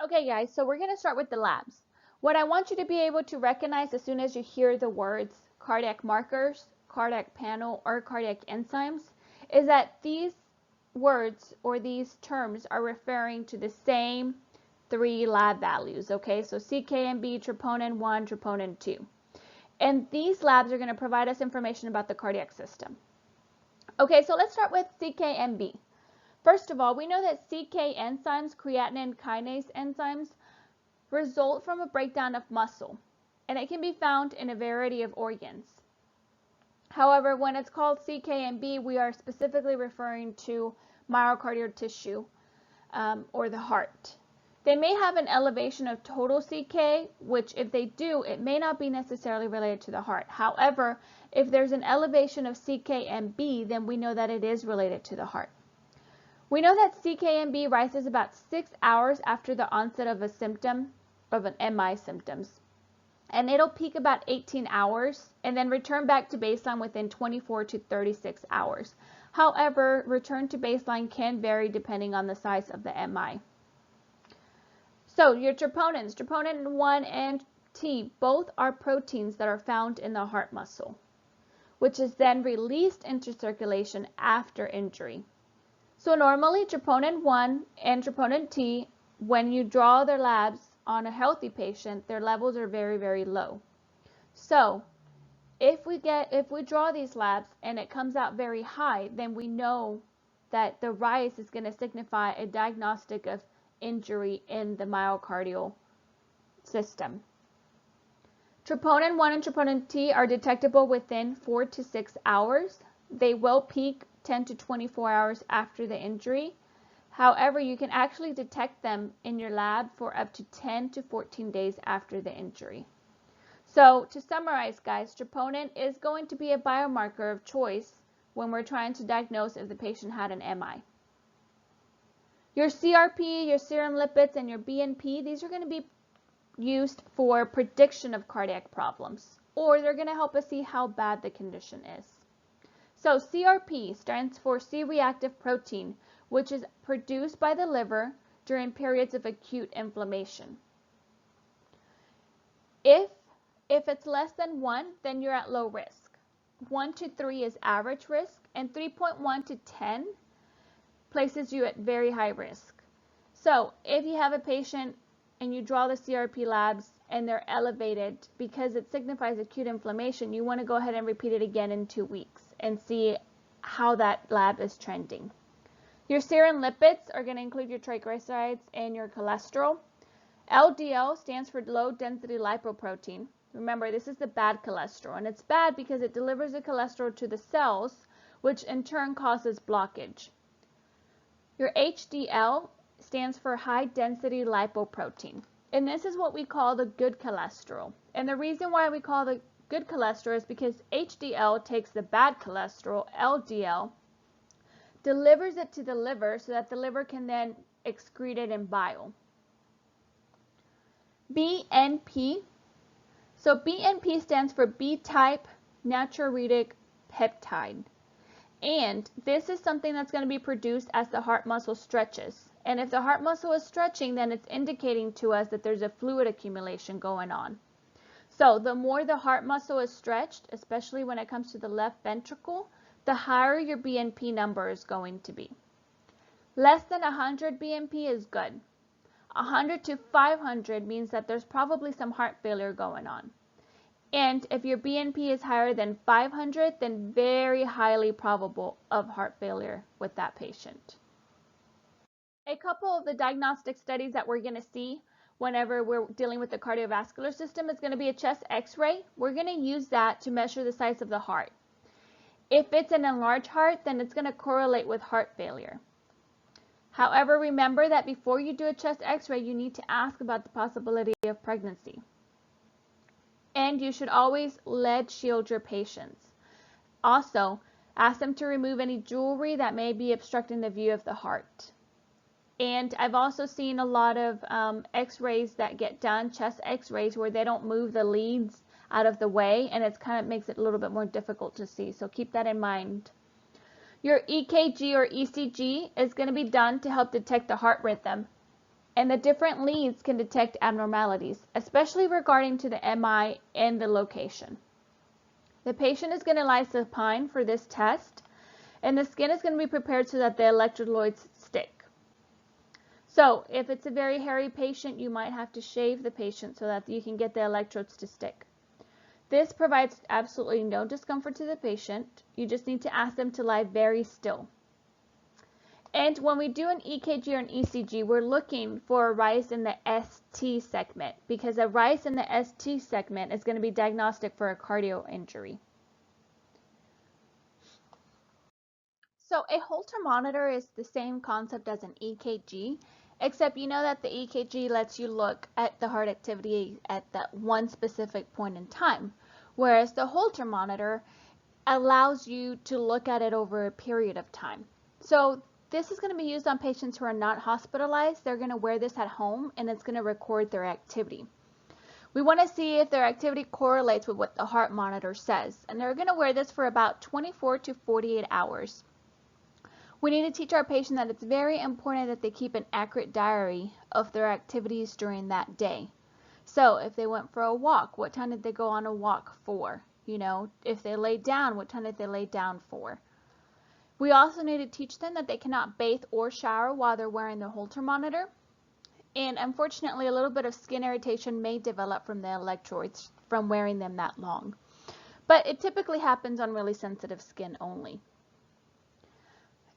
Okay guys, so we're going to start with the labs. What I want you to be able to recognize as soon as you hear the words cardiac markers, cardiac panel, or cardiac enzymes is that these words or these terms are referring to the same three lab values, okay? So CKMB, troponin 1, troponin 2. And these labs are going to provide us information about the cardiac system. Okay, so let's start with CKMB. First of all, we know that CK enzymes, creatinine kinase enzymes, result from a breakdown of muscle, and it can be found in a variety of organs. However, when it's called CKMB, we are specifically referring to myocardial tissue or the heart. They may have an elevation of total CK, which if they do, it may not be necessarily related to the heart. However, if there's an elevation of CKMB, then we know that it is related to the heart. We know that CKMB rises about 6 hours after the onset of a symptom, of an MI symptoms. And it'll peak about 18 hours and then return back to baseline within 24 to 36 hours. However, return to baseline can vary depending on the size of the MI. So your troponins, troponin 1 and T, both are proteins that are found in the heart muscle, which is then released into circulation after injury. So normally troponin 1 and troponin T, when you draw their labs on a healthy patient, their levels are very, very low. So if we draw these labs and it comes out very high, then we know that the rise is going to signify a diagnostic of injury in the myocardial system. Troponin 1 and troponin T are detectable within 4 to 6 hours. They will peak 10 to 24 hours after the injury. However, you can actually detect them in your lab for up to 10 to 14 days after the injury. So to summarize, guys, troponin is going to be a biomarker of choice when we're trying to diagnose if the patient had an MI. Your CRP, your serum lipids, and your BNP, these are going to be used for prediction of cardiac problems, or they're going to help us see how bad the condition is. So CRP stands for C-reactive protein, which is produced by the liver during periods of acute inflammation. If it's less than 1, then you're at low risk. 1 to 3 is average risk, and 3.1 to 10 places you at very high risk. So if you have a patient and you draw the CRP labs and they're elevated because it signifies acute inflammation, you want to go ahead and repeat it again in 2 weeks and see how that lab is trending. Your serum lipids are going to include your triglycerides and your cholesterol. LDL stands for low density lipoprotein. Remember, this is the bad cholesterol, and it's bad because it delivers the cholesterol to the cells, which in turn causes blockage. Your HDL stands for high density lipoprotein, and this is what we call the good cholesterol. And the reason why we call the good cholesterol is because HDL takes the bad cholesterol, LDL, delivers it to the liver so that the liver can then excrete it in bile. BNP. So BNP stands for B-type natriuretic peptide. And this is something that's going to be produced as the heart muscle stretches. And if the heart muscle is stretching, then it's indicating to us that there's a fluid accumulation going on. So the more the heart muscle is stretched, especially when it comes to the left ventricle, the higher your BNP number is going to be. Less than 100 BNP is good. 100 to 500 means that there's probably some heart failure going on. And if your BNP is higher than 500, then very highly probable of heart failure with that patient. A couple of the diagnostic studies that we're going to see whenever we're dealing with the cardiovascular system is going to be a chest x-ray. We're going to use that to measure the size of the heart. If it's an enlarged heart, then it's going to correlate with heart failure. However, remember that before you do a chest x-ray, you need to ask about the possibility of pregnancy. And you should always lead shield your patients. Also, ask them to remove any jewelry that may be obstructing the view of the heart. And I've also seen a lot of x-rays that get done, chest x-rays, where they don't move the leads out of the way, and it kind of makes it a little bit more difficult to see. So keep that in mind. Your EKG or ECG is going to be done to help detect the heart rhythm. And the different leads can detect abnormalities, especially regarding to the MI and the location. The patient is going to lie supine for this test, and the skin is going to be prepared so that the electrolytes stick. So if it's a very hairy patient, you might have to shave the patient so that you can get the electrodes to stick. This provides absolutely no discomfort to the patient. You just need to ask them to lie very still. And when we do an EKG or an ECG, we're looking for a rise in the ST segment, because a rise in the ST segment is going to be diagnostic for a cardio injury. So a Holter monitor is the same concept as an EKG, except you know that the EKG lets you look at the heart activity at that one specific point in time, whereas the Holter monitor allows you to look at it over a period of time. So this is going to be used on patients who are not hospitalized. They're going to wear this at home, and it's going to record their activity. We want to see if their activity correlates with what the heart monitor says, and they're going to wear this for about 24 to 48 hours. We need to teach our patient that it's very important that they keep an accurate diary of their activities during that day. So if they went for a walk, what time did they go on a walk for? You know, if they laid down, what time did they lay down for? We also need to teach them that they cannot bathe or shower while they're wearing the Holter monitor. And unfortunately, a little bit of skin irritation may develop from the electrodes from wearing them that long. But it typically happens on really sensitive skin only.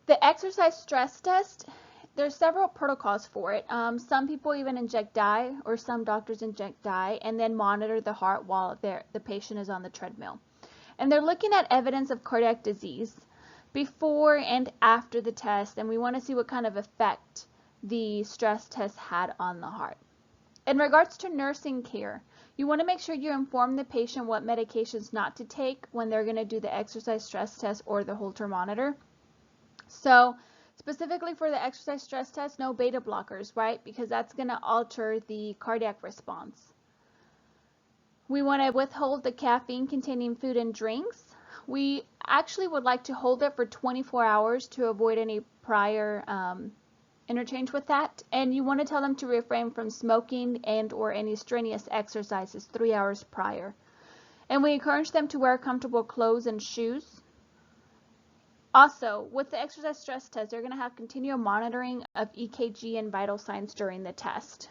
The exercise stress test, there's several protocols for it. Some people even inject dye, or some doctors inject dye and then monitor the heart while the patient is on the treadmill. And they're looking at evidence of cardiac disease before and after the test, and we want to see what kind of effect the stress test had on the heart. In regards to nursing care, you want to make sure you inform the patient what medications not to take when they're going to do the exercise stress test or the Holter monitor. So specifically for the exercise stress test, no beta blockers, right? Because that's going to alter the cardiac response. We want to withhold the caffeine containing food and drinks. We actually would like to hold it for 24 hours to avoid any prior interchange with that. And you want to tell them to refrain from smoking and or any strenuous exercises 3 hours prior. And we encourage them to wear comfortable clothes and shoes. Also, with the exercise stress test, they're going to have continual monitoring of EKG and vital signs during the test.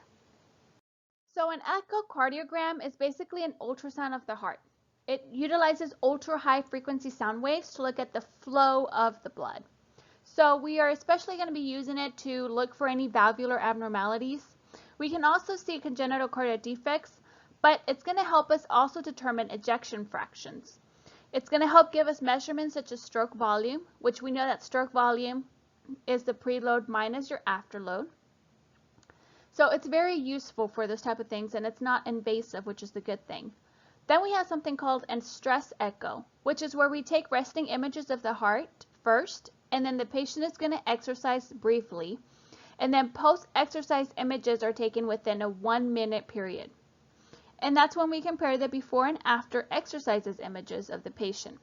So an echocardiogram is basically an ultrasound of the heart. It utilizes ultra high frequency sound waves to look at the flow of the blood. So we are especially going to be using it to look for any valvular abnormalities. We can also see congenital cardiac defects, but it's going to help us also determine ejection fractions. It's going to help give us measurements such as stroke volume, which we know that stroke volume is the preload minus your afterload. So it's very useful for this type of things, and it's not invasive, which is the good thing. Then we have something called a stress echo, which is where we take resting images of the heart first, and then the patient is going to exercise briefly, and then post-exercise images are taken within a 1-minute period. And that's when we compare the before and after exercises images of the patient.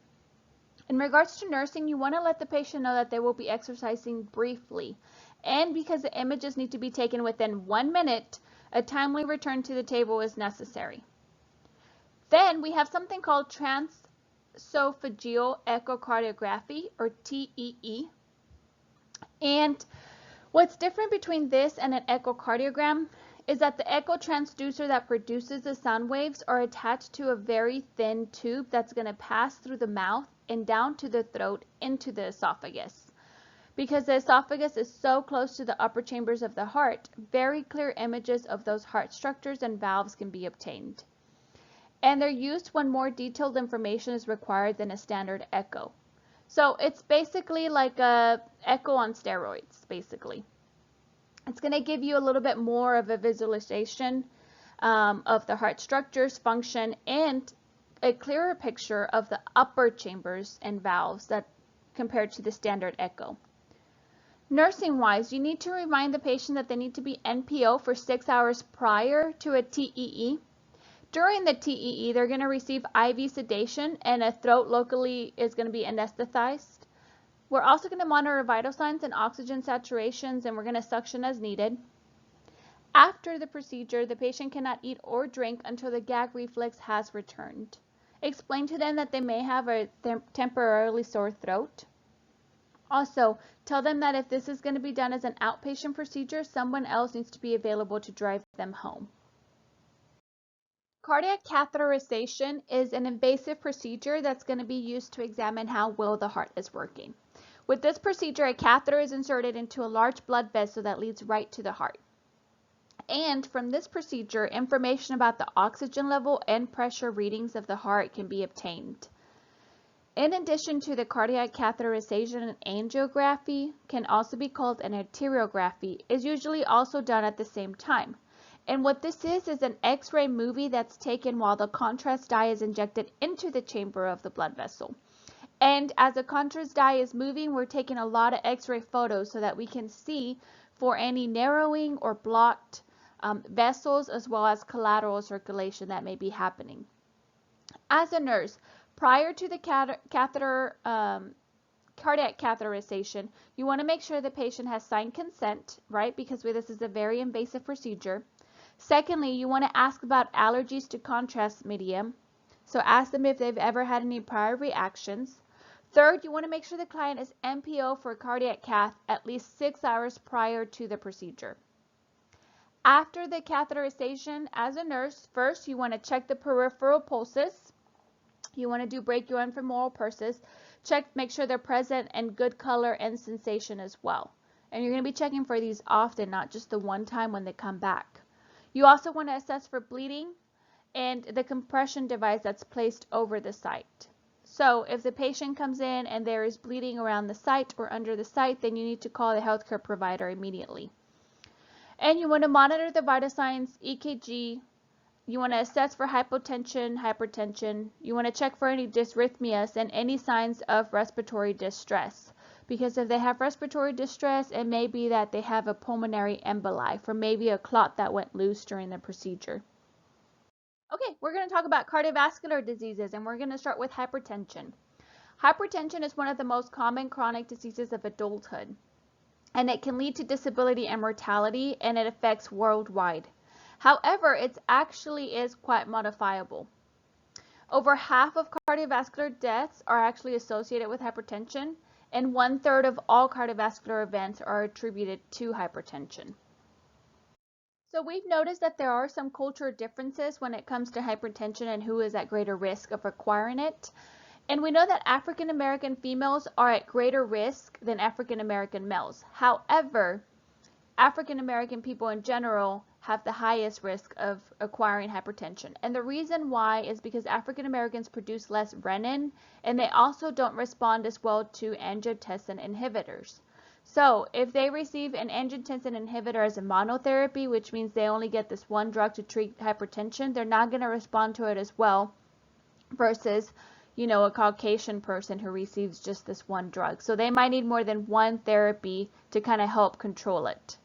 In regards to nursing, you want to let the patient know that they will be exercising briefly. And because the images need to be taken within 1 minute, a timely return to the table is necessary. Then we have something called transesophageal echocardiography, or TEE. And what's different between this and an echocardiogram is that the echo transducer that produces the sound waves are attached to a very thin tube that's going to pass through the mouth and down to the throat into the esophagus. Because the esophagus is so close to the upper chambers of the heart, very clear images of those heart structures and valves can be obtained. And they're used when more detailed information is required than a standard echo. So it's basically like a echo on steroids, basically. It's going to give you a little bit more of a visualization of the heart structures, function, and a clearer picture of the upper chambers and valves that compared to the standard echo. Nursing-wise, you need to remind the patient that they need to be NPO for 6 hours prior to a TEE. During the TEE, they're going to receive IV sedation, and a throat locally is going to be anesthetized. We're also going to monitor vital signs and oxygen saturations, and we're going to suction as needed. After the procedure, the patient cannot eat or drink until the gag reflex has returned. Explain to them that they may have a temporarily sore throat. Also, tell them that if this is going to be done as an outpatient procedure, someone else needs to be available to drive them home. Cardiac catheterization is an invasive procedure that's going to be used to examine how well the heart is working. With this procedure, a catheter is inserted into a large blood vessel that leads right to the heart. And from this procedure, information about the oxygen level and pressure readings of the heart can be obtained. In addition to the cardiac catheterization, an angiography, can also be called an arteriography, is usually also done at the same time. And what this is an X-ray movie that's taken while the contrast dye is injected into the chamber of the blood vessel. And as the contrast dye is moving, we're taking a lot of X-ray photos so that we can see for any narrowing or blocked vessels, as well as collateral circulation that may be happening. As a nurse, prior to the cardiac catheterization, you want to make sure the patient has signed consent, right? Because this is a very invasive procedure. Secondly, you want to ask about allergies to contrast medium. So ask them if they've ever had any prior reactions. Third, you want to make sure the client is NPO for cardiac cath at least 6 hours prior to the procedure. After the catheterization, as a nurse, first you want to check the peripheral pulses. You want to do brachiorefemoral pulses. Make sure they're present and good color and sensation as well. And you're going to be checking for these often, not just the one time when they come back. You also want to assess for bleeding and the compression device that's placed over the site. So if the patient comes in and there is bleeding around the site or under the site, then you need to call the healthcare provider immediately. And you want to monitor the vital signs, EKG. You want to assess for hypotension, hypertension. You want to check for any dysrhythmias and any signs of respiratory distress. Because if they have respiratory distress, it may be that they have a pulmonary emboli, or maybe a clot that went loose during the procedure. Okay, we're going to talk about cardiovascular diseases, and we're going to start with hypertension. Hypertension is one of the most common chronic diseases of adulthood, and it can lead to disability and mortality, and it affects worldwide. However, it actually is quite modifiable. Over half of cardiovascular deaths are actually associated with hypertension, and 1/3 of all cardiovascular events are attributed to hypertension. So we've noticed that there are some cultural differences when it comes to hypertension and who is at greater risk of acquiring it. And we know that African American females are at greater risk than African American males. However, African American people in general have the highest risk of acquiring hypertension. And the reason why is because African Americans produce less renin, and they also don't respond as well to angiotensin inhibitors. So if they receive an angiotensin inhibitor as a monotherapy, which means they only get this one drug to treat hypertension, they're not going to respond to it as well versus, a Caucasian person who receives just this one drug. So they might need more than one therapy to kind of help control it.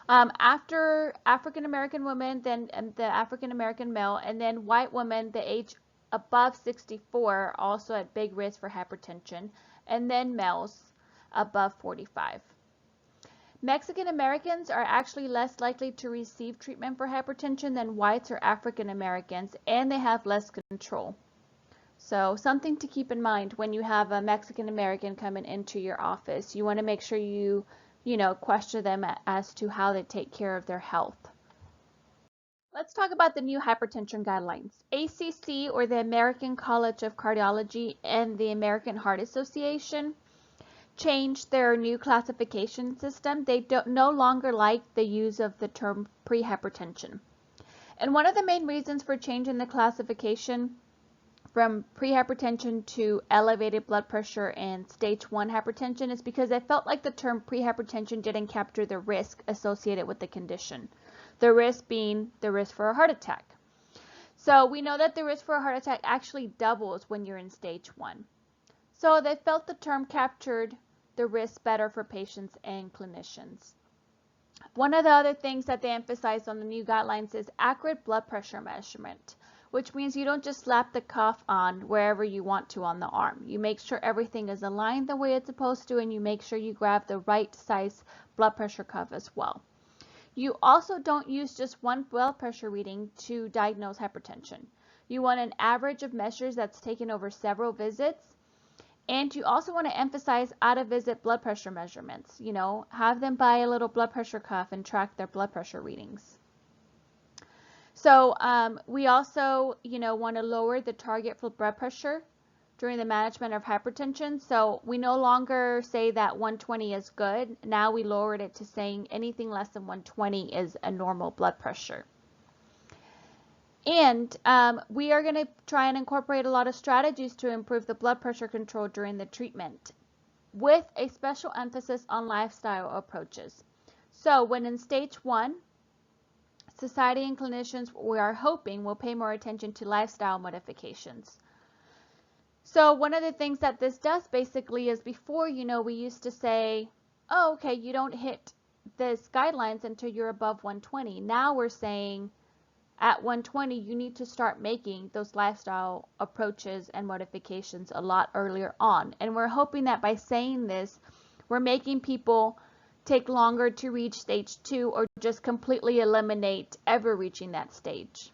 After African American women, then the African American male, and then white women, the age above 64, also at big risk for hypertension, and then males above 45. Mexican Americans are actually less likely to receive treatment for hypertension than whites or African Americans, and they have less control. So something to keep in mind when you have a Mexican American coming into your office. You want to make sure you question them as to how they take care of their health. Let's talk about the new hypertension guidelines. ACC, or the American College of Cardiology, and the American Heart Association changed their new classification system. They no longer like the use of the term prehypertension. And one of the main reasons for changing the classification from prehypertension to elevated blood pressure and stage 1 hypertension is because I felt like the term prehypertension didn't capture the risk associated with the condition. The risk being the risk for a heart attack. So we know that the risk for a heart attack actually doubles when you're in stage 1. So they felt the term captured the risk better for patients and clinicians. One of the other things that they emphasized on the new guidelines is accurate blood pressure measurement, which means you don't just slap the cuff on wherever you want to on the arm. You make sure everything is aligned the way it's supposed to, and you make sure you grab the right size blood pressure cuff as well. You also don't use just one blood pressure reading to diagnose hypertension. You want an average of measures that's taken over several visits. And you also want to emphasize out-of-visit blood pressure measurements. Have them buy a little blood pressure cuff and track their blood pressure readings. So we also, want to lower the target for blood pressure during the management of hypertension. So we no longer say that 120 is good. Now we lowered it to saying anything less than 120 is a normal blood pressure. And we are going to try and incorporate a lot of strategies to improve the blood pressure control during the treatment, with a special emphasis on lifestyle approaches. So when in stage 1, society and clinicians, we are hoping, will pay more attention to lifestyle modifications. So one of the things that this does basically is before, we used to say, oh, okay, you don't hit this guidelines until you're above 120. Now we're saying at 120, you need to start making those lifestyle approaches and modifications a lot earlier on. And we're hoping that by saying this, we're making people take longer to reach stage 2 or just completely eliminate ever reaching that stage.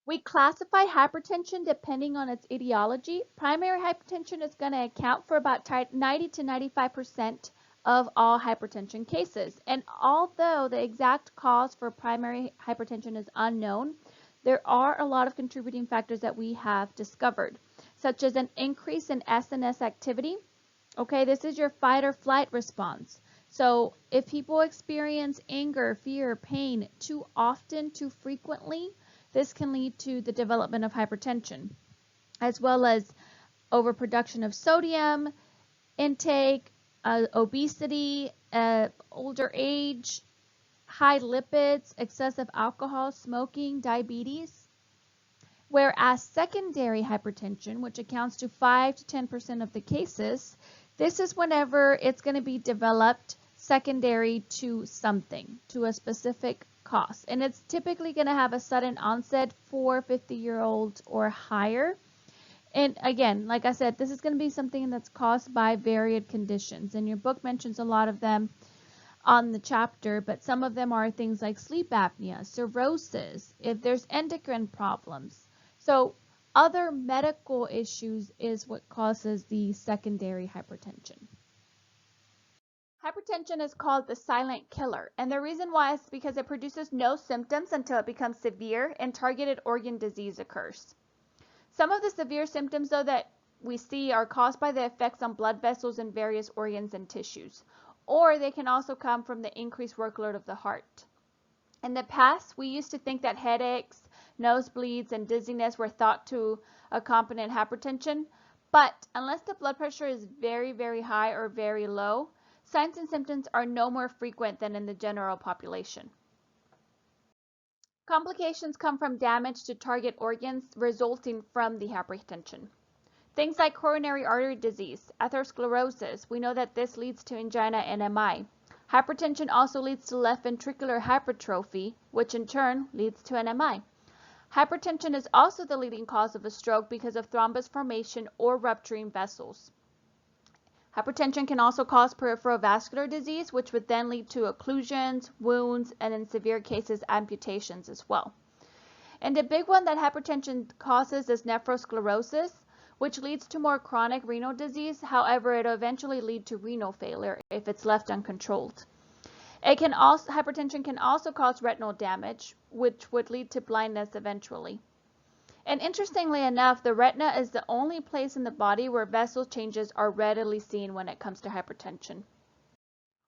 We classify hypertension depending on its etiology. Primary hypertension is going to account for about 90 to 95% of all hypertension cases. And although the exact cause for primary hypertension is unknown, there are a lot of contributing factors that we have discovered, such as an increase in SNS activity. Okay, this is your fight or flight response. So if people experience anger, fear, pain too often, too frequently, this can lead to the development of hypertension, as well as overproduction of sodium intake, obesity, older age, high lipids, excessive alcohol, smoking, diabetes. Whereas secondary hypertension, which accounts to 5 to 10% of the cases, this is whenever it's going to be developed secondary to something, to a specific cause. And it's typically going to have a sudden onset for 50-year-olds or higher. And again, like I said, this is going to be something that's caused by varied conditions. And your book mentions a lot of them on the chapter, but some of them are things like sleep apnea, cirrhosis, if there's endocrine problems. So other medical issues is what causes the secondary hypertension. Hypertension is called the silent killer, and the reason why is because it produces no symptoms until it becomes severe and targeted organ disease occurs. Some of the severe symptoms, though, that we see are caused by the effects on blood vessels in various organs and tissues, or they can also come from the increased workload of the heart. In the past, we used to think that headaches, nosebleeds, and dizziness were thought to accompany hypertension, but unless the blood pressure is very, very high or very low, signs and symptoms are no more frequent than in the general population. Complications come from damage to target organs resulting from the hypertension. Things like coronary artery disease, atherosclerosis, we know that this leads to angina and MI. Hypertension also leads to left ventricular hypertrophy, which in turn leads to an MI. Hypertension is also the leading cause of a stroke because of thrombus formation or rupturing vessels. Hypertension can also cause peripheral vascular disease, which would then lead to occlusions, wounds, and in severe cases, amputations as well. And a big one that hypertension causes is nephrosclerosis, which leads to more chronic renal disease. However, it'll eventually lead to renal failure if it's left uncontrolled. Hypertension can also cause retinal damage, which would lead to blindness eventually. And interestingly enough, the retina is the only place in the body where vessel changes are readily seen when it comes to hypertension.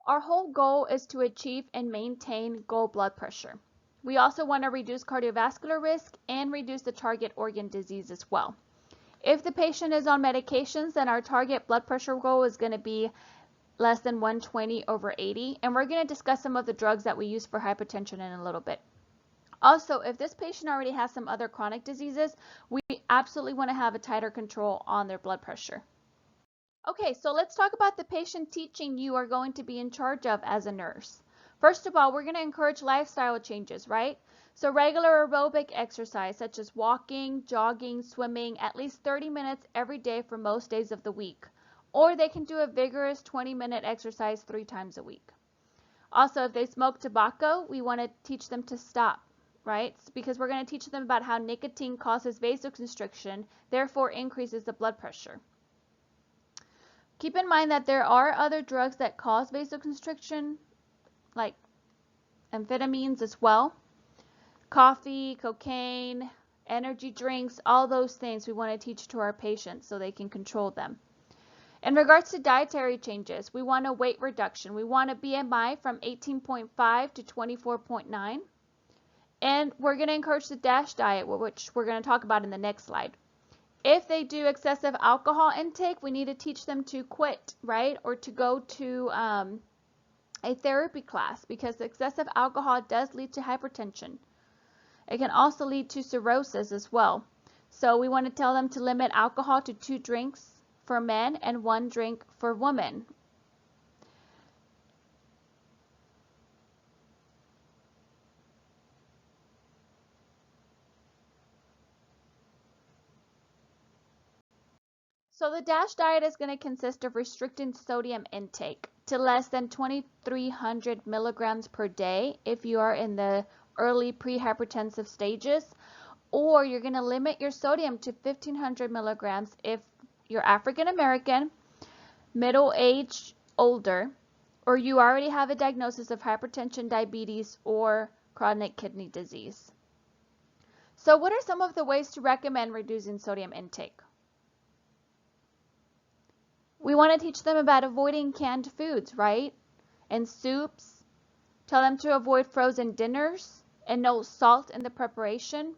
Our whole goal is to achieve and maintain goal blood pressure. We also want to reduce cardiovascular risk and reduce the target organ disease as well. If the patient is on medications, then our target blood pressure goal is going to be less than 120/80, and we're going to discuss some of the drugs that we use for hypertension in a little bit. Also, if this patient already has some other chronic diseases, we absolutely want to have a tighter control on their blood pressure. Okay, so let's talk about the patient teaching you are going to be in charge of as a nurse. First of all, we're going to encourage lifestyle changes, right? So regular aerobic exercise such as walking, jogging, swimming, at least 30 minutes every day for most days of the week. Or they can do a vigorous 20-minute exercise 3 times a week. Also, if they smoke tobacco, we want to teach them to stop, right? Because we're going to teach them about how nicotine causes vasoconstriction, therefore increases the blood pressure. Keep in mind that there are other drugs that cause vasoconstriction, like amphetamines as well. Coffee, cocaine, energy drinks, all those things we want to teach to our patients so they can control them. In regards to dietary changes, we want a weight reduction. We want a BMI from 18.5 to 24.9. And we're going to encourage the DASH diet, which we're going to talk about in the next slide. If they do excessive alcohol intake, we need to teach them to quit, right? Or to go to a therapy class, because excessive alcohol does lead to hypertension. It can also lead to cirrhosis as well. So we want to tell them to limit alcohol to 2 drinks for men and 1 drink for women. So the DASH diet is going to consist of restricting sodium intake to less than 2,300 milligrams per day if you are in the early prehypertensive stages, or you're going to limit your sodium to 1,500 milligrams if you're African American, middle age, older, or you already have a diagnosis of hypertension, diabetes, or chronic kidney disease. So what are some of the ways to recommend reducing sodium intake? We want to teach them about avoiding canned foods, right? And soups. Tell them to avoid frozen dinners and no salt in the preparation.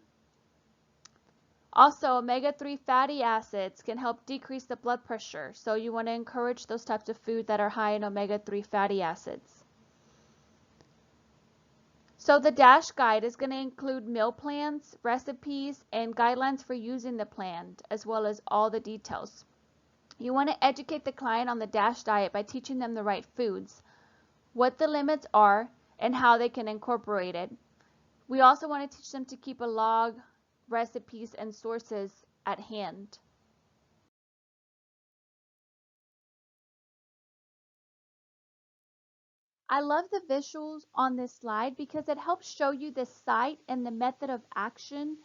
Also, omega-3 fatty acids can help decrease the blood pressure, so you want to encourage those types of food that are high in omega-3 fatty acids. So the DASH guide is going to include meal plans, recipes, and guidelines for using the plan, as well as all the details. You want to educate the client on the DASH diet by teaching them the right foods, what the limits are, and how they can incorporate it. We also want to teach them to keep a log, recipes, and sources at hand. I love the visuals on this slide because it helps show you the site and the method of action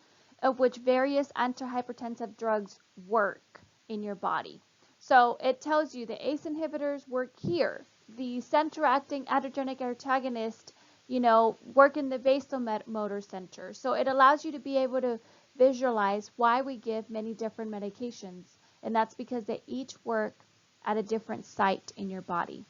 of which various antihypertensive drugs work in your body. So it tells you the ACE inhibitors work here. The center-acting adrenergic antagonist, work in the vasomotor center. So it allows you to be able to visualize why we give many different medications. And that's because they each work at a different site in your body.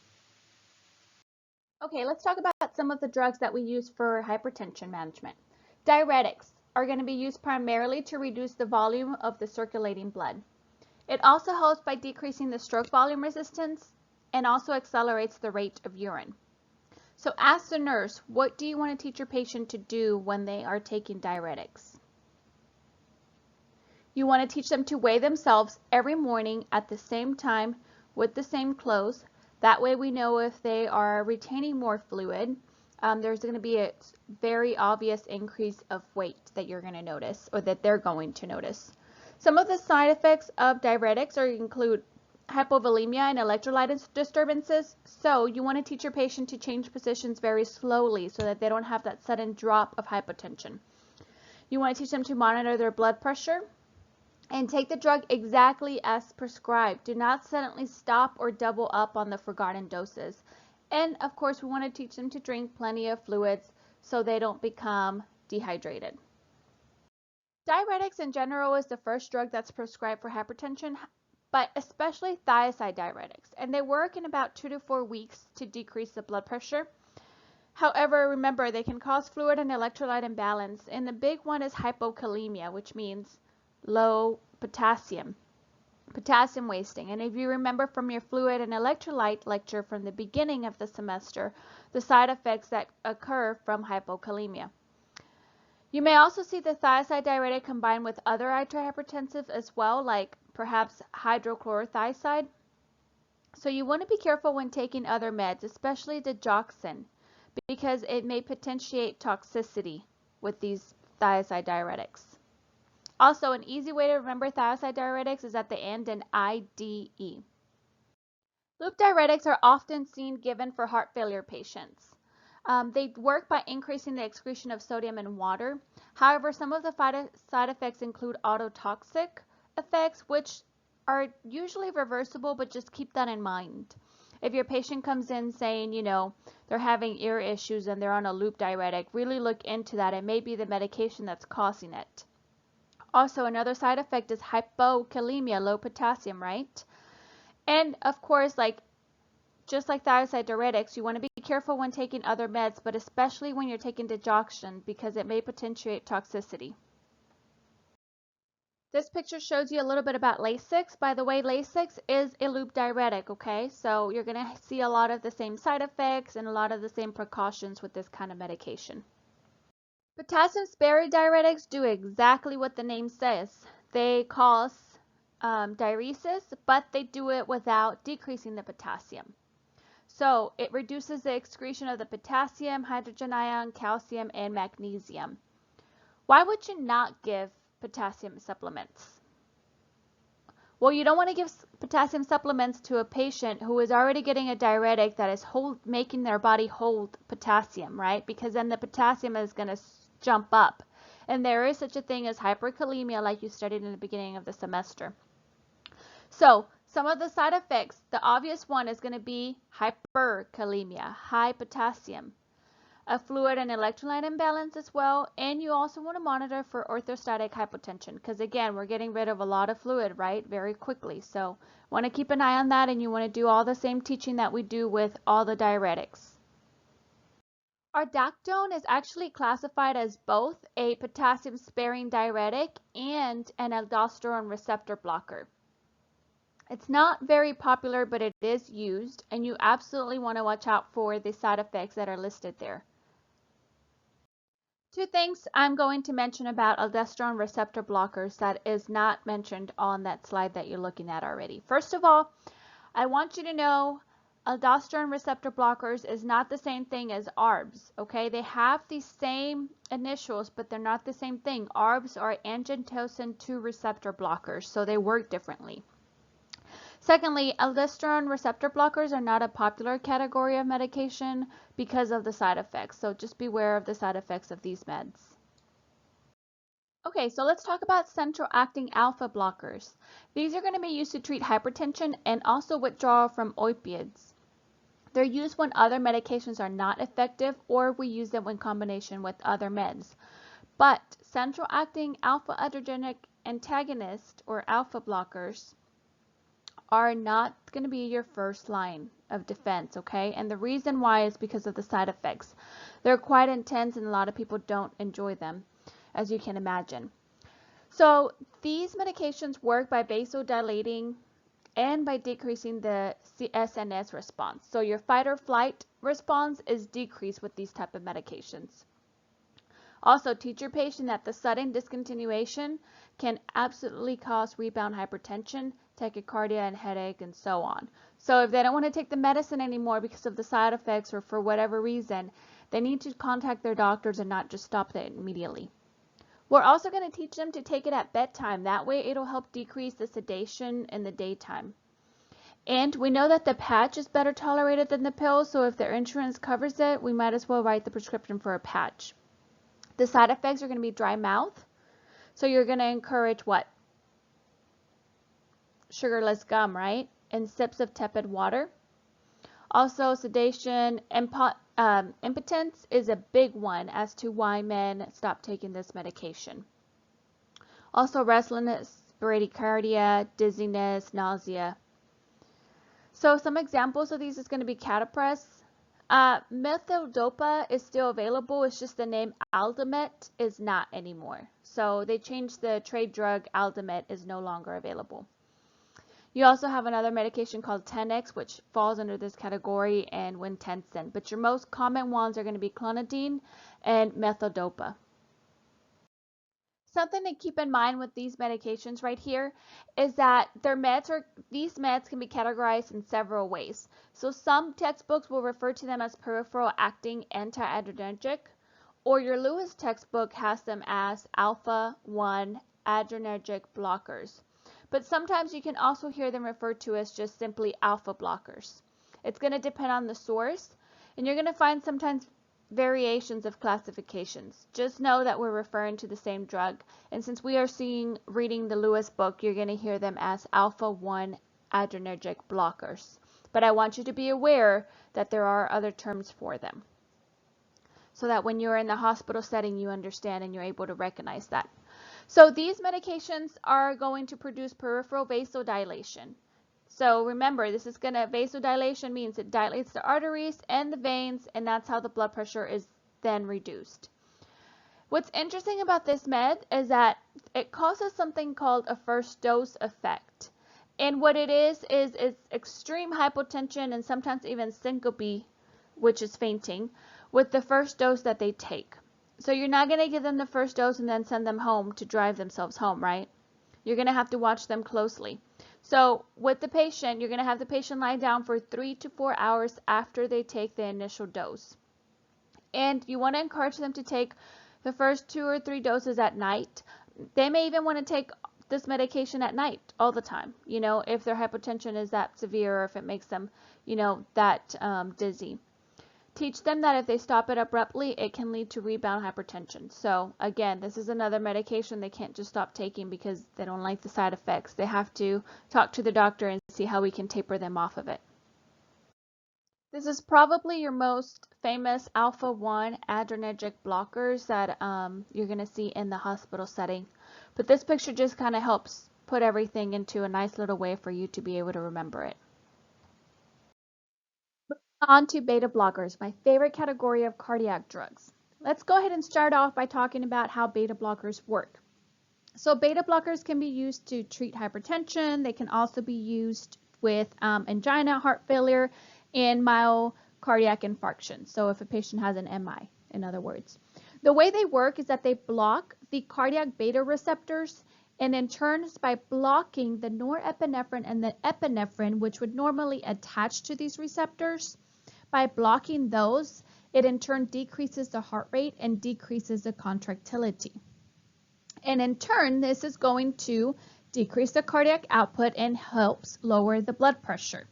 Okay, let's talk about some of the drugs that we use for hypertension management. Diuretics are going to be used primarily to reduce the volume of the circulating blood. It also helps by decreasing the stroke volume resistance and also accelerates the rate of urine. So as a nurse, what do you want to teach your patient to do when they are taking diuretics? You want to teach them to weigh themselves every morning at the same time with the same clothes. That way we know if they are retaining more fluid. There's going to be a very obvious increase of weight that you're going to notice, or that they're going to notice. Some of the side effects of diuretics include hypovolemia and electrolyte disturbances. So you want to teach your patient to change positions very slowly so that they don't have that sudden drop of hypotension. You want to teach them to monitor their blood pressure and take the drug exactly as prescribed. Do not suddenly stop or double up on the forgotten doses. And of course, we want to teach them to drink plenty of fluids so they don't become dehydrated. Diuretics in general is the first drug that's prescribed for hypertension, but especially thiazide diuretics, and they work in about 2 to 4 weeks to decrease the blood pressure. However, remember, they can cause fluid and electrolyte imbalance, and the big one is hypokalemia, which means low potassium wasting. And if you remember from your fluid and electrolyte lecture from the beginning of the semester, the side effects that occur from hypokalemia. You may also see the thiazide diuretic combined with other antihypertensives as well, like perhaps hydrochlorothiazide. So you want to be careful when taking other meds, especially digoxin, because it may potentiate toxicity with these thiazide diuretics. Also, an easy way to remember thiazide diuretics is that they end in IDE. Loop diuretics are often seen given for heart failure patients. They work by increasing the excretion of sodium in water. However, some of the side effects include ototoxic effects, which are usually reversible, but just keep that in mind. If your patient comes in saying, they're having ear issues and they're on a loop diuretic, really look into that. It may be the medication that's causing it. Also, another side effect is hypokalemia, low potassium, right? And of course, just like thiazide diuretics, you want to be careful when taking other meds, but especially when you're taking digoxin because it may potentiate toxicity. This picture shows you a little bit about Lasix. By the way, Lasix is a loop diuretic, okay? So you're going to see a lot of the same side effects and a lot of the same precautions with this kind of medication. Potassium-sparing diuretics do exactly what the name says. They cause diuresis, but they do it without decreasing the potassium. So it reduces the excretion of the potassium, hydrogen ion, calcium, and magnesium. Why would you not give potassium supplements? Well, you don't want to give potassium supplements to a patient who is already getting a diuretic that is making their body hold potassium, right? Because then the potassium is going to jump up. And there is such a thing as hyperkalemia, like you studied in the beginning of the semester. So some of the side effects, the obvious one is going to be hyperkalemia, high potassium, a fluid and electrolyte imbalance as well, and you also want to monitor for orthostatic hypotension because again, we're getting rid of a lot of fluid, right, very quickly. So want to keep an eye on that, and you want to do all the same teaching that we do with all the diuretics. Ardactone is actually classified as both a potassium-sparing diuretic and an aldosterone receptor blocker. It's not very popular, but it is used, and you absolutely want to watch out for the side effects that are listed there. Two things I'm going to mention about aldosterone receptor blockers that is not mentioned on that slide that you're looking at already. First of all, I want you to know aldosterone receptor blockers is not the same thing as ARBs, okay? They have the same initials, but they're not the same thing. ARBs are angiotensin 2 receptor blockers, so they work differently. Secondly, aldosterone receptor blockers are not a popular category of medication because of the side effects, so just beware of the side effects of these meds. Okay, so let's talk about central acting alpha blockers. These are going to be used to treat hypertension and also withdrawal from opioids. They're used when other medications are not effective, or we use them in combination with other meds. But central acting alpha adrenergic antagonist or alpha blockers are not going to be your first line of defense, okay? And the reason why is because of the side effects. They're quite intense and a lot of people don't enjoy them, as you can imagine. So these medications work by vasodilating and by decreasing the SNS response. So your fight or flight response is decreased with these type of medications. Also, teach your patient that the sudden discontinuation can absolutely cause rebound hypertension, tachycardia, and headache, and so on. So if they don't want to take the medicine anymore because of the side effects or for whatever reason, they need to contact their doctors and not just stop it immediately. We're also going to teach them to take it at bedtime. That way it'll help decrease the sedation in the daytime. And we know that the patch is better tolerated than the pill, so if their insurance covers it, we might as well write the prescription for a patch. The side effects are going to be dry mouth. So you're going to encourage what? Sugarless gum, right? And sips of tepid water. Also, sedation, impotence is a big one as to why men stop taking this medication. Also, restlessness, bradycardia, dizziness, nausea. So some examples of these is going to be Catapres. Methyl-dopa is still available. It's just the name Aldamet is not anymore. So they changed the trade drug. Aldamet is no longer available. You also have another medication called Tenex, which falls under this category, and Wintensin. But your most common ones are going to be clonidine and methyl-dopa. Something to keep in mind with these medications right here is that these meds can be categorized in several ways. So some textbooks will refer to them as peripheral acting antiadrenergic, or your Lewis textbook has them as alpha 1 adrenergic blockers. But sometimes you can also hear them referred to as just simply alpha blockers. It's going to depend on the source, and you're going to find sometimes variations of classifications. Just know that we're referring to the same drug. And since we are reading the Lewis book, you're going to hear them as alpha 1 adrenergic blockers. But I want you to be aware that there are other terms for them, so that when you're in the hospital setting, you understand and you're able to recognize that. So these medications are going to produce peripheral vasodilation. So remember, vasodilation means it dilates the arteries and the veins, and that's how the blood pressure is then reduced. What's interesting about this med is that it causes something called a first dose effect. And what it is it's extreme hypotension and sometimes even syncope, which is fainting, with the first dose that they take. So you're not going to give them the first dose and then send them home to drive themselves home, right? You're going to have to watch them closely. So with the patient, you're going to have the patient lie down for 3 to 4 hours after they take the initial dose. And you want to encourage them to take the first 2 or 3 doses at night. They may even want to take this medication at night all the time, if their hypotension is that severe or if it makes them, that dizzy. Teach them that if they stop it abruptly, it can lead to rebound hypertension. So again, this is another medication they can't just stop taking because they don't like the side effects. They have to talk to the doctor and see how we can taper them off of it. This is probably your most famous alpha 1 adrenergic blockers that you're going to see in the hospital setting. But this picture just kind of helps put everything into a nice little way for you to be able to remember it. On to beta blockers, my favorite category of cardiac drugs. Let's go ahead and start off by talking about how beta blockers work. So beta blockers can be used to treat hypertension. They can also be used with angina, heart failure, and myocardial infarction. So if a patient has an MI, in other words. The way they work is that they block the cardiac beta receptors, and in turn, by blocking the norepinephrine and the epinephrine, which would normally attach to these receptors, by blocking those, it in turn decreases the heart rate and decreases the contractility. And in turn, this is going to decrease the cardiac output and helps lower the blood pressure.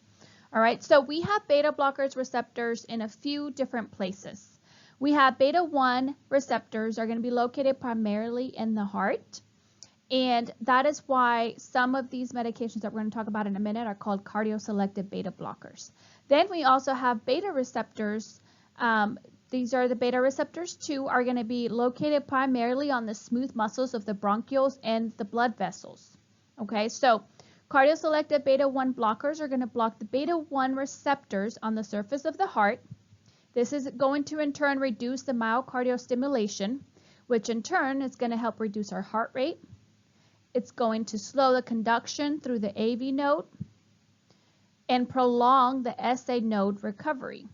All right, so we have beta blockers receptors in a few different places. We have beta 1 receptors are going to be located primarily in the heart. And that is why some of these medications that we're going to talk about in a minute are called cardioselective beta blockers. Then we also have beta receptors. These are the beta receptors 2 are going to be located primarily on the smooth muscles of the bronchioles and the blood vessels. Okay, so cardioselective beta 1 blockers are going to block the beta 1 receptors on the surface of the heart. This is going to in turn reduce the myocardial stimulation, which in turn is going to help reduce our heart rate. It's going to slow the conduction through the AV node and prolong the SA node recovery.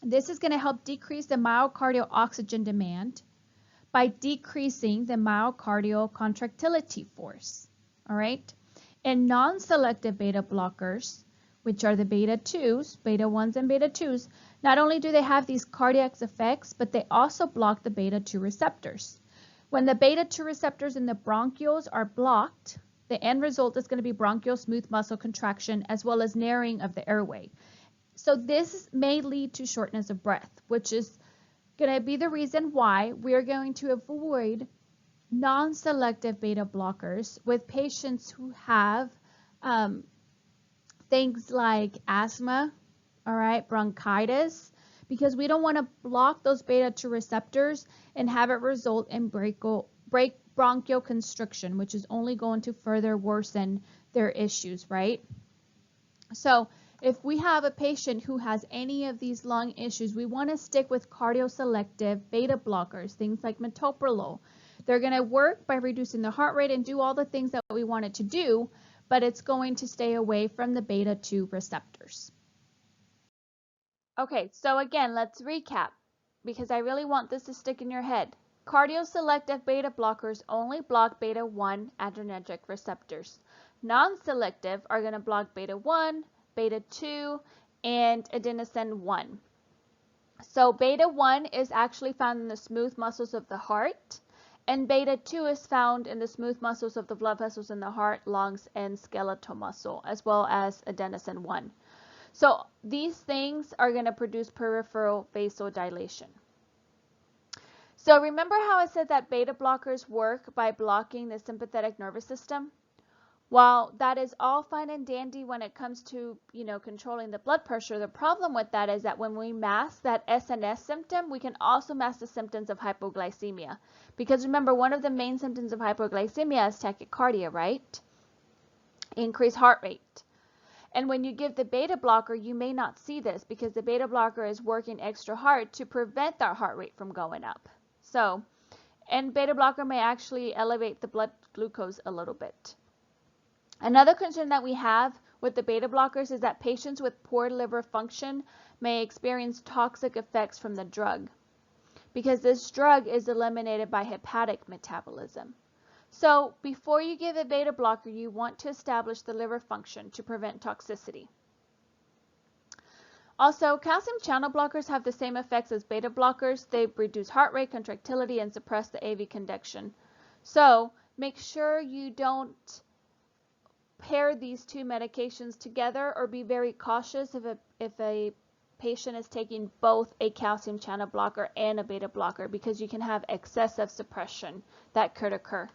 This is going to help decrease the myocardial oxygen demand by decreasing the myocardial contractility force. All right? And non-selective beta blockers, which are the beta 2s, beta 1s and beta 2s, not only do they have these cardiac effects, but they also block the beta 2 receptors. When the beta 2 receptors in the bronchioles are blocked, the end result is going to be bronchial smooth muscle contraction as well as narrowing of the airway. So this may lead to shortness of breath, which is going to be the reason why we are going to avoid non-selective beta blockers with patients who have things like asthma, all right, bronchitis, because we don't want to block those beta 2 receptors and have it result in bronchial constriction, which is only going to further worsen their issues, right? So if we have a patient who has any of these lung issues, we want to stick with cardioselective beta blockers, things like metoprolol. They're going to work by reducing the heart rate and do all the things that we want it to do, but it's going to stay away from the beta 2 receptors. Okay, so again, let's recap because I really want this to stick in your head. Cardioselective beta blockers only block beta 1 adrenergic receptors. Non-selective are going to block beta 1, beta 2, and adenosine 1. So beta 1 is actually found in the smooth muscles of the heart, and beta 2 is found in the smooth muscles of the blood vessels in the heart, lungs, and skeletal muscle, as well as adenosine 1. So these things are going to produce peripheral vasodilation. So remember how I said that beta blockers work by blocking the sympathetic nervous system? While that is all fine and dandy when it comes to, controlling the blood pressure, the problem with that is that when we mask that SNS symptom, we can also mask the symptoms of hypoglycemia. Because remember, one of the main symptoms of hypoglycemia is tachycardia, right? Increased heart rate. And when you give the beta blocker, you may not see this because the beta blocker is working extra hard to prevent that heart rate from going up. So, and beta blocker may actually elevate the blood glucose a little bit. Another concern that we have with the beta blockers is that patients with poor liver function may experience toxic effects from the drug because this drug is eliminated by hepatic metabolism. So before you give a beta blocker, you want to establish the liver function to prevent toxicity. Also, calcium channel blockers have the same effects as beta blockers. They reduce heart rate, contractility, and suppress the AV conduction. So make sure you don't pair these two medications together, or be very cautious if a patient is taking both a calcium channel blocker and a beta blocker, because you can have excessive suppression that could occur.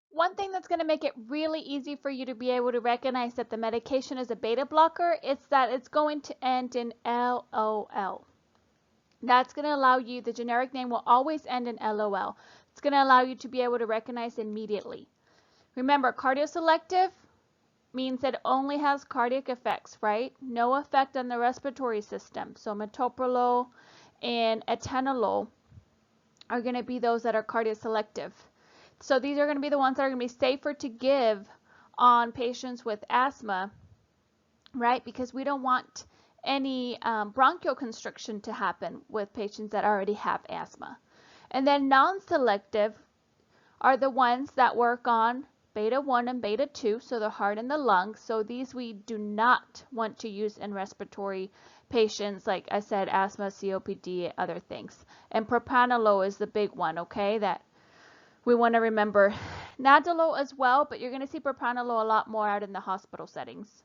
One thing that's going to make it really easy for you to be able to recognize that the medication is a beta blocker is that it's going to end in LOL. That's going to allow you, the generic name will always end in LOL. It's going to allow you to be able to recognize immediately. Remember, cardioselective means it only has cardiac effects, right? No effect on the respiratory system. So metoprolol and atenolol are going to be those that are cardioselective. So these are going to be the ones that are going to be safer to give on patients with asthma, right? Because we don't want any bronchial constriction to happen with patients that already have asthma. And then non-selective are the ones that work on beta 1 and beta 2, so the heart and the lungs. So these we do not want to use in respiratory patients, like I said, asthma, COPD, other things. And propranolol is the big one, okay, that we want to remember. Nadolol as well, but you're going to see propranolol a lot more out in the hospital settings.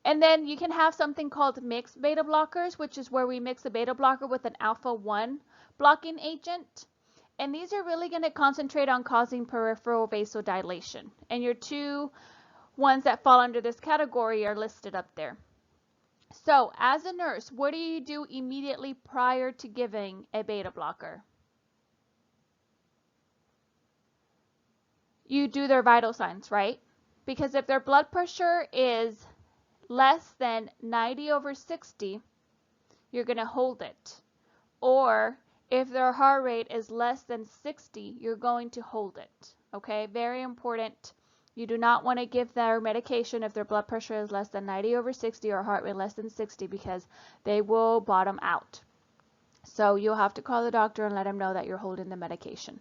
And then you can have something called mixed beta blockers, which is where we mix a beta blocker with an alpha 1 blocking agent. And these are really going to concentrate on causing peripheral vasodilation. And your two ones that fall under this category are listed up there. So as a nurse, what do you do immediately prior to giving a beta blocker? You do their vital signs, right? Because if their blood pressure is less than 90/60, you're going to hold it. Or if their heart rate is less than 60, you're going to hold it. Okay, very important. You do not want to give their medication if their blood pressure is less than 90/60 or heart rate less than 60, because they will bottom out. So you'll have to call the doctor and let them know that you're holding the medication.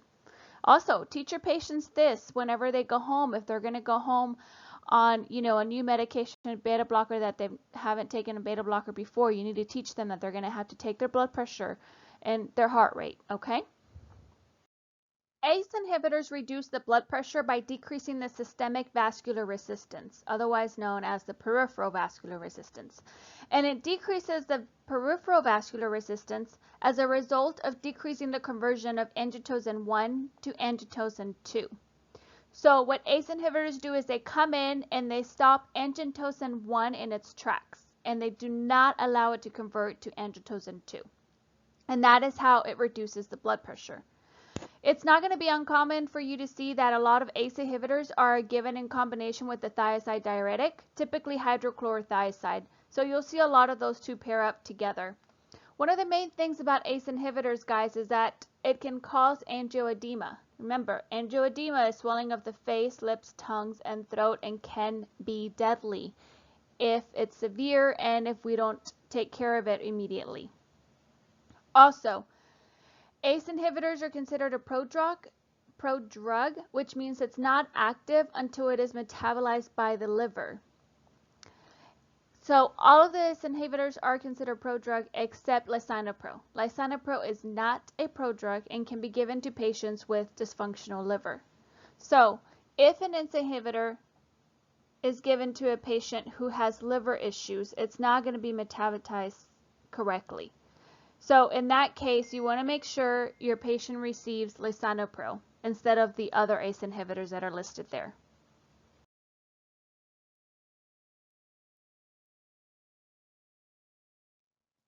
Also, teach your patients this whenever they go home. If they're going to go home on, a new medication, beta blocker, that they haven't taken a beta blocker before, you need to teach them that they're going to have to take their blood pressure and their heart rate, okay? ACE inhibitors reduce the blood pressure by decreasing the systemic vascular resistance, otherwise known as the peripheral vascular resistance. And it decreases the peripheral vascular resistance as a result of decreasing the conversion of angiotensin 1 to angiotensin 2. So what ACE inhibitors do is they come in and they stop angiotensin 1 in its tracks, and they do not allow it to convert to angiotensin 2. And that is how it reduces the blood pressure. It's not going to be uncommon for you to see that a lot of ACE inhibitors are given in combination with the thiazide diuretic, typically hydrochlorothiazide. So you'll see a lot of those two pair up together. One of the main things about ACE inhibitors, guys, is that it can cause angioedema. Remember, angioedema is swelling of the face, lips, tongues, and throat, and can be deadly if it's severe and if we don't take care of it immediately. Also, ACE inhibitors are considered a prodrug, which means it's not active until it is metabolized by the liver. So all of the ACE inhibitors are considered prodrug except lisinopril. Lisinopril is not a prodrug and can be given to patients with dysfunctional liver. So if an ACE inhibitor is given to a patient who has liver issues, it's not going to be metabolized correctly. So in that case, you want to make sure your patient receives lisinopril instead of the other ACE inhibitors that are listed there.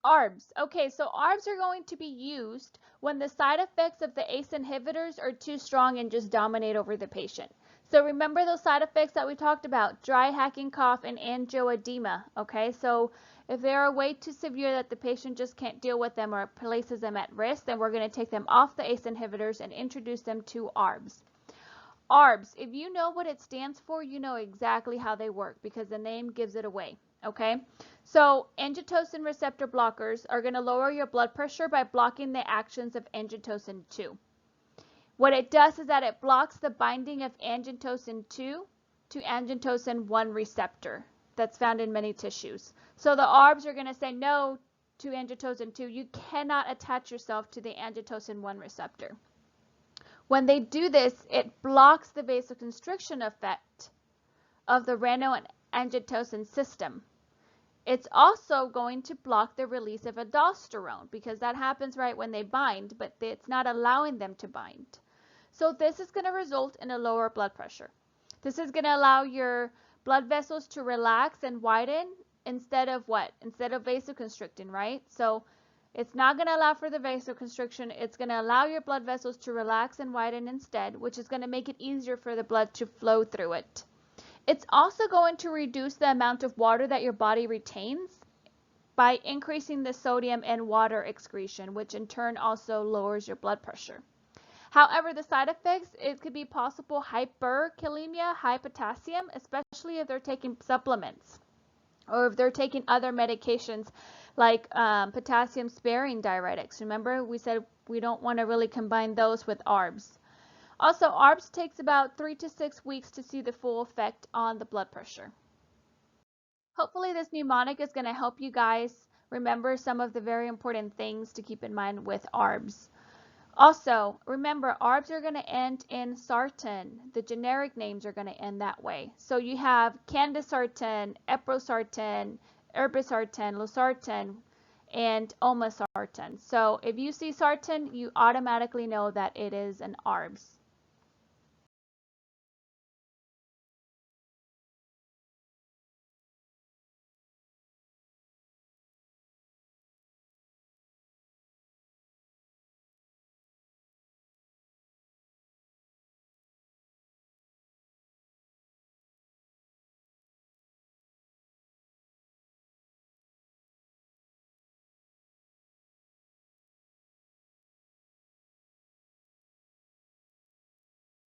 ARBs. Okay, so ARBs are going to be used when the side effects of the ACE inhibitors are too strong and just dominate over the patient. So remember those side effects that we talked about, dry hacking cough and angioedema, okay? So if they are way too severe that the patient just can't deal with them or places them at risk, then we're going to take them off the ACE inhibitors and introduce them to ARBs. ARBs, if you know what it stands for, you know exactly how they work because the name gives it away, okay? So angiotensin receptor blockers are going to lower your blood pressure by blocking the actions of angiotensin 2. What it does is that it blocks the binding of angiotensin 2 to angiotensin 1 receptor that's found in many tissues. So the ARBs are going to say no to angiotensin 2. You cannot attach yourself to the angiotensin 1 receptor. When they do this, it blocks the vasoconstriction effect of the renin-angiotensin system. It's also going to block the release of aldosterone because that happens right when they bind, but it's not allowing them to bind. So this is going to result in a lower blood pressure. This is going to allow your blood vessels to relax and widen instead of what? Instead of vasoconstricting, right? So it's not going to allow for the vasoconstriction. It's going to allow your blood vessels to relax and widen instead, which is going to make it easier for the blood to flow through it. It's also going to reduce the amount of water that your body retains by increasing the sodium and water excretion, which in turn also lowers your blood pressure. However, the side effects, it could be possible hyperkalemia, high potassium, especially if they're taking supplements or if they're taking other medications like potassium sparing diuretics. Remember, we said we don't want to really combine those with ARBs. Also, ARBs takes about 3 to 6 weeks to see the full effect on the blood pressure. Hopefully this mnemonic is going to help you guys remember some of the very important things to keep in mind with ARBs. Also, remember, ARBs are going to end in sartan. The generic names are going to end that way. So you have candesartan, eprosartan, irbesartan, losartan, and olmesartan. So if you see sartan, you automatically know that it is an ARBs.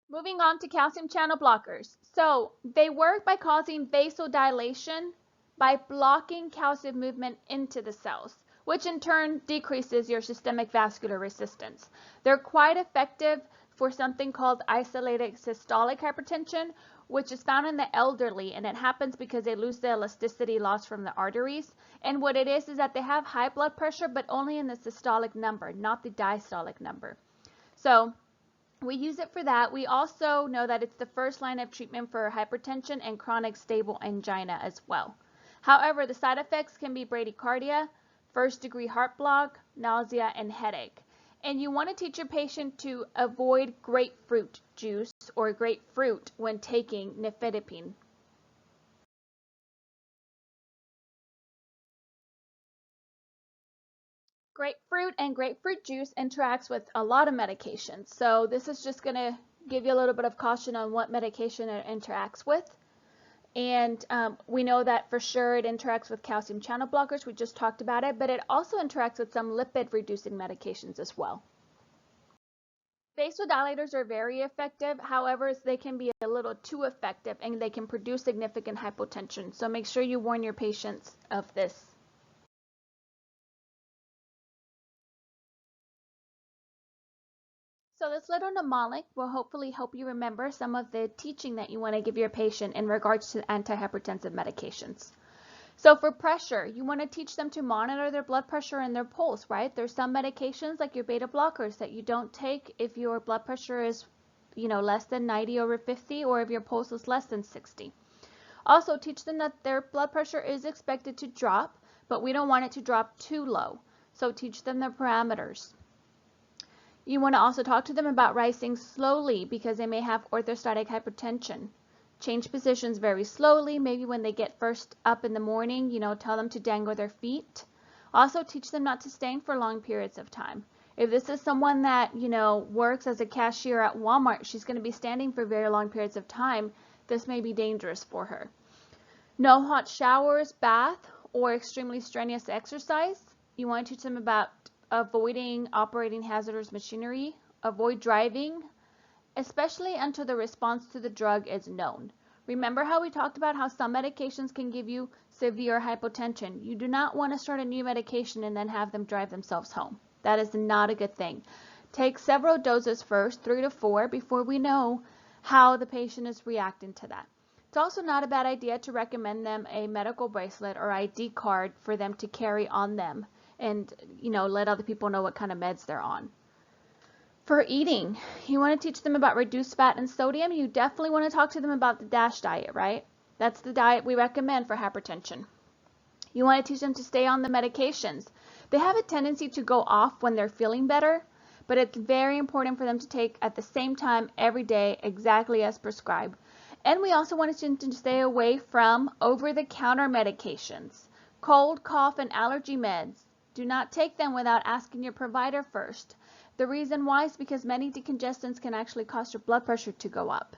Moving on to calcium channel blockers. So they work by causing vasodilation by blocking calcium movement into the cells, which in turn decreases your systemic vascular resistance. They're quite effective for something called isolated systolic hypertension, which is found in the elderly, and it happens because they lose the elasticity lost from the arteries. And what it is that they have high blood pressure, but only in the systolic number, not the diastolic number. So we use it for that. We also know that it's the first line of treatment for hypertension and chronic stable angina as well. However, the side effects can be bradycardia, first-degree heart block, nausea, and headache. And you want to teach your patient to avoid grapefruit juice or grapefruit when taking nifedipine. Grapefruit and grapefruit juice interacts with a lot of medications. So this is just going to give you a little bit of caution on what medication it interacts with. And we know that for sure it interacts with calcium channel blockers. We just talked about it, but it also interacts with some lipid reducing medications as well. Vasodilators are very effective. However, they can be a little too effective and they can produce significant hypotension. So make sure you warn your patients of this. So this little mnemonic will hopefully help you remember some of the teaching that you want to give your patient in regards to antihypertensive medications. So for pressure, you want to teach them to monitor their blood pressure and their pulse, right? There's some medications like your beta blockers that you don't take if your blood pressure is, less than 90 over 50 or if your pulse is less than 60. Also, teach them that their blood pressure is expected to drop, but we don't want it to drop too low. So teach them the parameters. You want to also talk to them about rising slowly because they may have orthostatic hypotension. Change positions very slowly. Maybe when they get first up in the morning, tell them to dangle their feet. Also teach them not to stand for long periods of time. If this is someone that, works as a cashier at Walmart, she's going to be standing for very long periods of time. This may be dangerous for her. No hot showers, bath, or extremely strenuous exercise. You want to teach them about avoiding operating hazardous machinery, avoid driving, especially until the response to the drug is known. Remember how we talked about how some medications can give you severe hypotension. You do not want to start a new medication and then have them drive themselves home. That is not a good thing. Take several doses first, 3 to 4, before we know how the patient is reacting to that. It's also not a bad idea to recommend them a medical bracelet or ID card for them to carry on them and, let other people know what kind of meds they're on. For eating, you want to teach them about reduced fat and sodium. You definitely want to talk to them about the DASH diet, right? That's the diet we recommend for hypertension. You want to teach them to stay on the medications. They have a tendency to go off when they're feeling better, but it's very important for them to take at the same time every day exactly as prescribed. And we also want them to stay away from over-the-counter medications, cold, cough, and allergy meds. Do not take them without asking your provider first. The reason why is because many decongestants can actually cause your blood pressure to go up.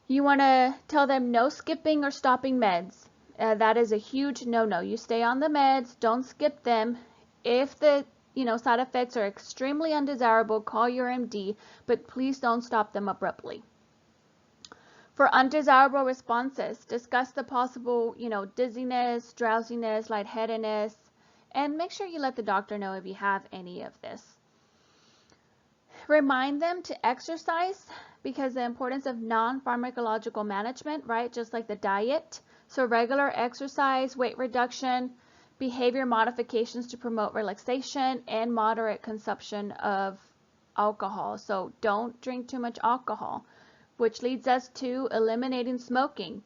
You want to tell them no skipping or stopping meds. That is a huge no-no. You stay on the meds, don't skip them. If the side effects are extremely undesirable, call your MD, but please don't stop them abruptly. For undesirable responses, discuss the possible, dizziness, drowsiness, lightheadedness, and make sure you let the doctor know if you have any of this. Remind them to exercise because the importance of non-pharmacological management, right? Just like the diet. So regular exercise, weight reduction, behavior modifications to promote relaxation, and moderate consumption of alcohol. So don't drink too much alcohol, which leads us to eliminating smoking.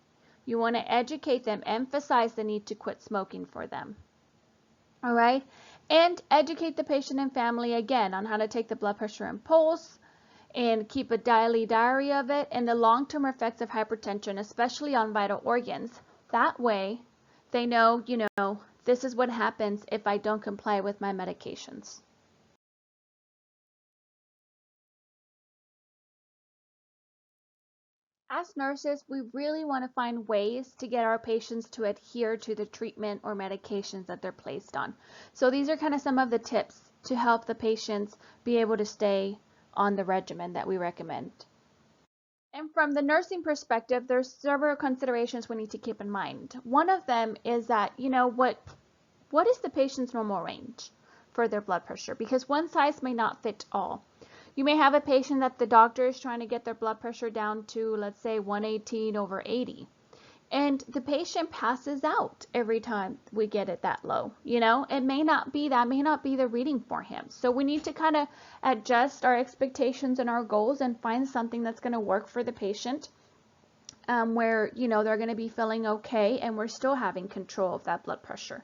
You want to educate them, emphasize the need to quit smoking for them. All right, and educate the patient and family again on how to take the blood pressure and pulse and keep a daily diary of it and the long-term effects of hypertension, especially on vital organs. That way they know, this is what happens if I don't comply with my medications. As nurses, we really want to find ways to get our patients to adhere to the treatment or medications that they're placed on. So these are kind of some of the tips to help the patients be able to stay on the regimen that we recommend. And from the nursing perspective, there's several considerations we need to keep in mind. One of them is that, what is the patient's normal range for their blood pressure? Because one size may not fit all. You may have a patient that the doctor is trying to get their blood pressure down to, let's say, 118/80. And the patient passes out every time we get it that low. It may not be the reading for him. So we need to kind of adjust our expectations and our goals and find something that's going to work for the patient where, they're going to be feeling okay and we're still having control of that blood pressure.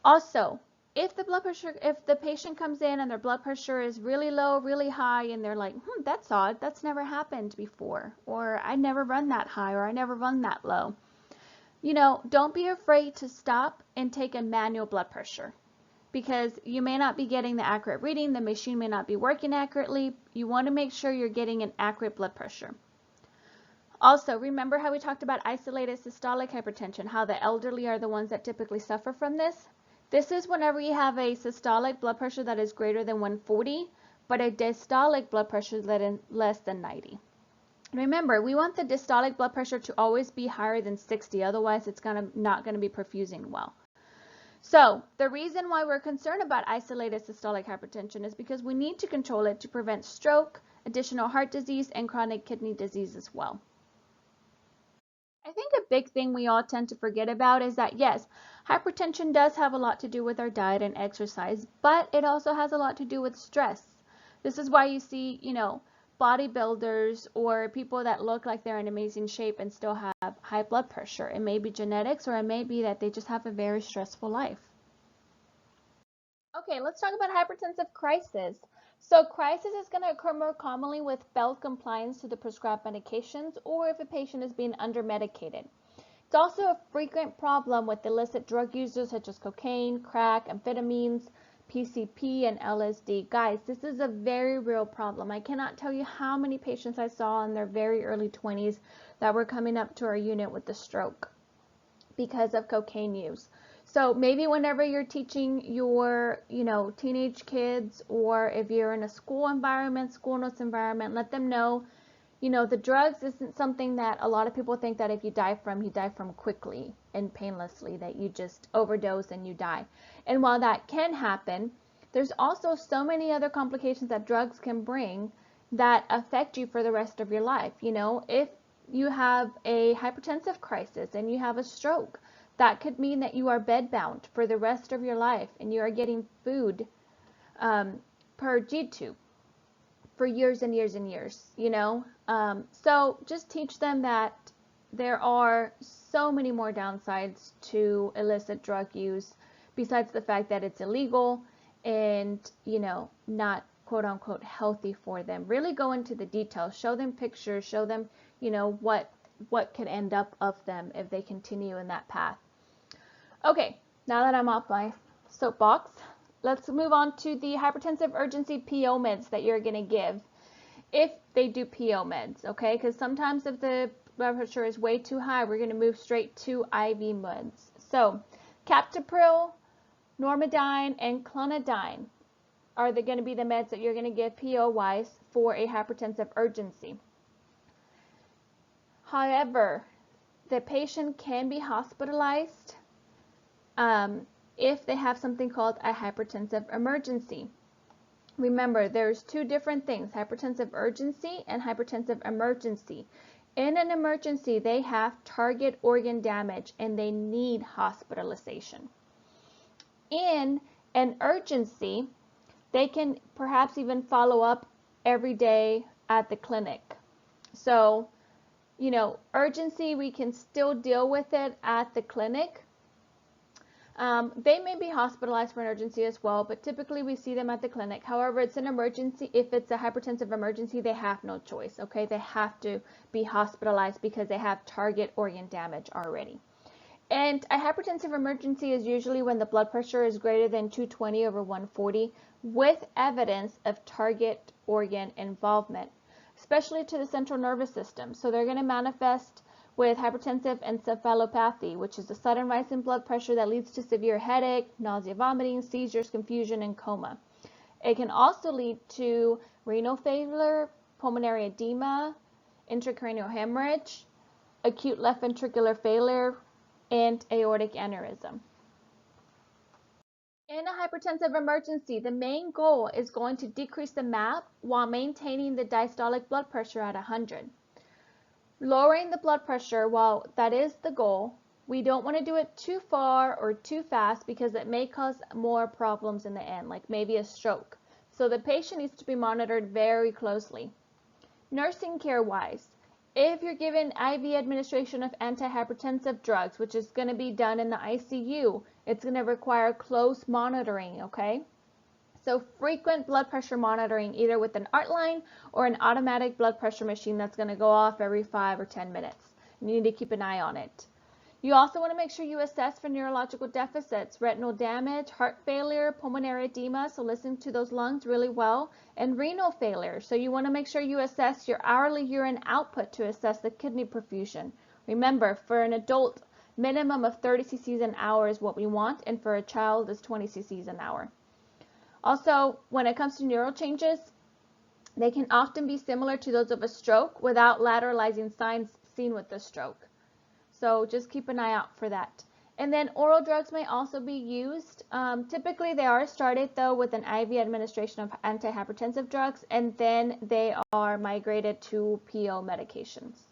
Also, if the patient comes in and their blood pressure is really low, really high, and they're like, that's odd, that's never happened before, or I never run that high, or I never run that low. Don't be afraid to stop and take a manual blood pressure because you may not be getting the accurate reading, the machine may not be working accurately. You want to make sure you're getting an accurate blood pressure. Also, remember how we talked about isolated systolic hypertension, how the elderly are the ones that typically suffer from this? This is whenever you have a systolic blood pressure that is greater than 140, but a diastolic blood pressure that is less than 90. Remember, we want the diastolic blood pressure to always be higher than 60, otherwise it's not going to be perfusing well. So the reason why we're concerned about isolated systolic hypertension is because we need to control it to prevent stroke, additional heart disease, and chronic kidney disease as well. I think a big thing we all tend to forget about is that, yes, hypertension does have a lot to do with our diet and exercise, but it also has a lot to do with stress. This is why you see, bodybuilders or people that look like they're in amazing shape and still have high blood pressure. It may be genetics, or it may be that they just have a very stressful life. Okay, let's talk about hypertensive crisis. So crisis is going to occur more commonly with failed compliance to the prescribed medications or if a patient is being under-medicated. It's also a frequent problem with illicit drug users such as cocaine, crack, amphetamines, PCP, and LSD. Guys, this is a very real problem. I cannot tell you how many patients I saw in their very early 20s that were coming up to our unit with a stroke because of cocaine use. So maybe whenever you're teaching your, teenage kids, or if you're in a school environment, school notes environment, let them know, the drugs isn't something that a lot of people think that if you die from quickly and painlessly, that you just overdose and you die. And while that can happen, there's also so many other complications that drugs can bring that affect you for the rest of your life. If you have a hypertensive crisis and you have a stroke, that could mean that you are bedbound for the rest of your life and you are getting food per G-tube for years and years and years, So just teach them that there are so many more downsides to illicit drug use besides the fact that it's illegal and, not quote unquote healthy for them. Really go into the details, show them pictures, show them, what could end up of them if they continue in that path. Okay, now that I'm off my soapbox, let's move on to the hypertensive urgency PO meds that you're going to give if they do PO meds, okay? Because sometimes if the blood pressure is way too high, we're going to move straight to IV meds. So, captopril, normidine, and clonidine are going to be the meds that you're going to give PO-wise for a hypertensive urgency. However, the patient can be hospitalized if they have something called a hypertensive emergency. Remember, there's two different things, hypertensive urgency and hypertensive emergency. In an emergency, they have target organ damage and they need hospitalization. In an urgency, they can perhaps even follow up every day at the clinic. So, urgency, we can still deal with it at the clinic. They may be hospitalized for an urgency as well, but typically we see them at the clinic. However, it's an emergency. If it's a hypertensive emergency, they have no choice, okay? They have to be hospitalized because they have target organ damage already. And a hypertensive emergency is usually when the blood pressure is greater than 220 over 140 with evidence of target organ involvement, especially to the central nervous system. So they're going to manifest with hypertensive encephalopathy, which is a sudden rise in blood pressure that leads to severe headache, nausea, vomiting, seizures, confusion, and coma. It can also lead to renal failure, pulmonary edema, intracranial hemorrhage, acute left ventricular failure, and aortic aneurysm. In a hypertensive emergency, the main goal is going to decrease the MAP while maintaining the diastolic blood pressure at 100. Lowering the blood pressure, while that is the goal, we don't want to do it too far or too fast because it may cause more problems in the end, like maybe a stroke. So the patient needs to be monitored very closely. Nursing care wise, if you're given IV administration of antihypertensive drugs, which is going to be done in the ICU, it's going to require close monitoring, okay? So frequent blood pressure monitoring, either with an ArtLine or an automatic blood pressure machine that's going to go off every 5 or 10 minutes. You need to keep an eye on it. You also want to make sure you assess for neurological deficits, retinal damage, heart failure, pulmonary edema, so listen to those lungs really well, and renal failure. So you want to make sure you assess your hourly urine output to assess the kidney perfusion. Remember, for an adult, minimum of 30 cc's an hour is what we want, and for a child is 20 cc's an hour. Also, when it comes to neural changes, they can often be similar to those of a stroke without lateralizing signs seen with the stroke. So just keep an eye out for that. And then oral drugs may also be used. Typically, they are started, though, with an IV administration of antihypertensive drugs, and then they are migrated to PO medications.